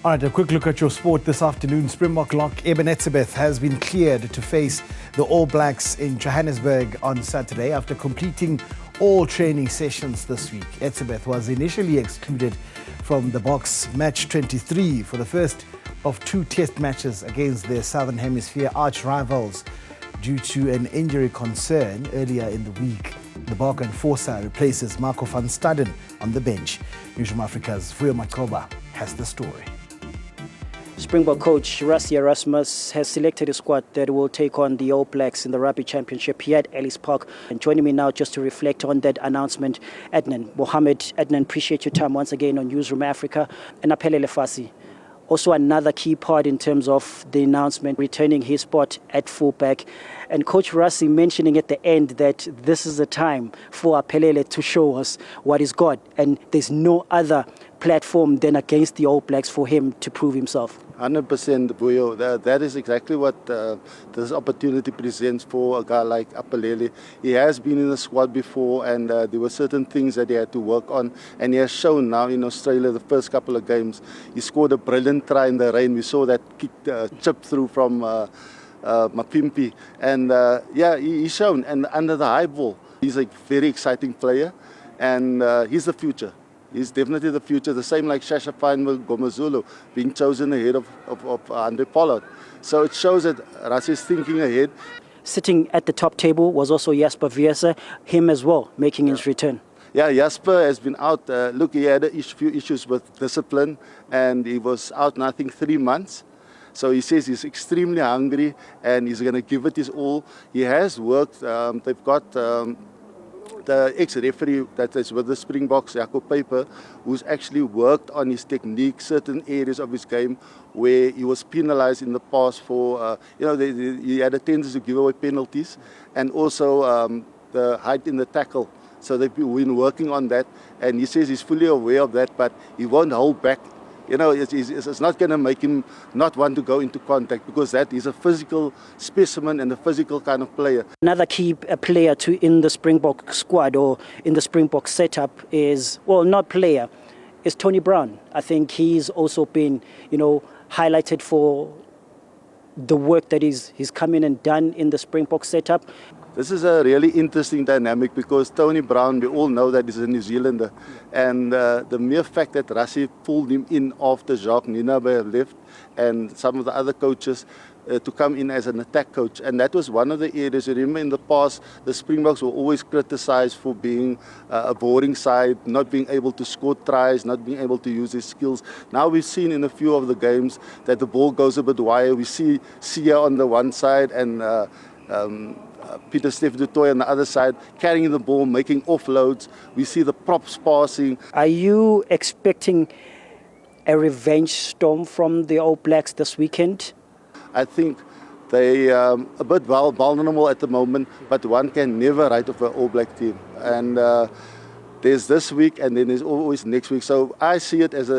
All right, a quick look at your sport this afternoon. Springbok lock Eben Etzebeth has been cleared to face the All Blacks in Johannesburg on Saturday after completing all training sessions this week. Etzebeth was initially excluded from the Boks match 23 for the first of two test matches against their Southern Hemisphere arch rivals due to an injury concern earlier in the week. The Bok enforcer replaces Marco van Staden on the bench. Newzroom Afrika's Vuyo Macoba has the story. Springbok coach Rassie Erasmus has selected a squad that will take on the All Blacks in the Rugby Championship here at Ellis Park. And joining me now just to reflect on that announcement, Adnan Mohammed. Adnan, appreciate your time once again on Newzroom Afrika. And Aphelele Fassi, also another key part in terms of the announcement, returning his spot at fullback. And Coach Rassie mentioning at the end that this is a time for Aphelele to show us what he's got. And there's no other platform than against the All Blacks for him to prove himself. 100%, Vuyo. That is exactly what this opportunity presents for a guy like Aphelele. He has been in the squad before, and there were certain things that he had to work on, and he has shown now in Australia the first couple of games. He scored a brilliant try in the rain. We saw that kick chip through from Mapimpi, and he's shown. And under the high ball, he's a very exciting player, and he's the future. He's definitely the future, the same like Shasha Gomazulu being chosen ahead of Andre Pollard. So it shows that Rassie is thinking ahead. Sitting at the top table was also Jasper Vierse, him as well, making his return. Yeah, Jasper has been out. Look, he had a few issues with discipline, and he was out, I think, 3 months. So he says he's extremely hungry, and he's going to give it his all. He has worked. They've got the ex-referee that is with the Springboks, Jacob Paper, who's actually worked on his technique, certain areas of his game where he was penalized in the past for, he had a tendency to give away penalties, and also the height in the tackle. So they've been working on that, and he says he's fully aware of that, but he won't hold back. It's not going to make him not want to go into contact, because that is a physical specimen and a physical kind of player. Another key player in the Springbok squad or in the Springbok setup is, well, not player, is Tony Brown. I think he's also been, highlighted for the work that he's come in and done in the Springbok setup. This is a really interesting dynamic because Tony Brown, we all know that he's a New Zealander. And the mere fact that Rassie pulled him in after Jacques Nienaber left and some of the other coaches to come in as an attack coach. And that was one of the areas. You remember in the past, the Springboks were always criticized for being a boring side, not being able to score tries, not being able to use his skills. Now we've seen in a few of the games that the ball goes a bit wide. We see Sia on the one side and Peter Steph du Toit on the other side, carrying the ball, making offloads. We see the props passing. Are you expecting a revenge storm from the All Blacks this weekend? I think they are a bit vulnerable at the moment, but one can never write off an All Black team. And there's this week, and then there's always next week. So I see it as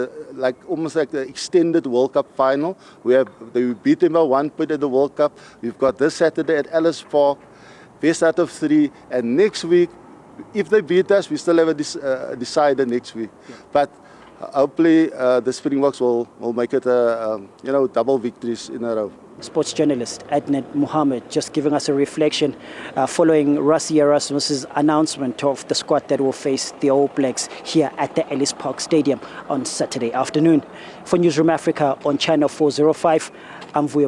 almost like the extended World Cup final. They beat them by 1 point at the World Cup. We've got this Saturday at Ellis Park, best out of 3. And next week, if they beat us, we still have a decider next week. Yeah. But hopefully the Springboks will make it double victories in a row. Sports journalist Adnan Mohammed just giving us a reflection following Rassie Erasmus's announcement of the squad that will face the All Blacks here at the Ellis Park Stadium on Saturday afternoon. For Newzroom Afrika on Channel 405, I'm Vuyo.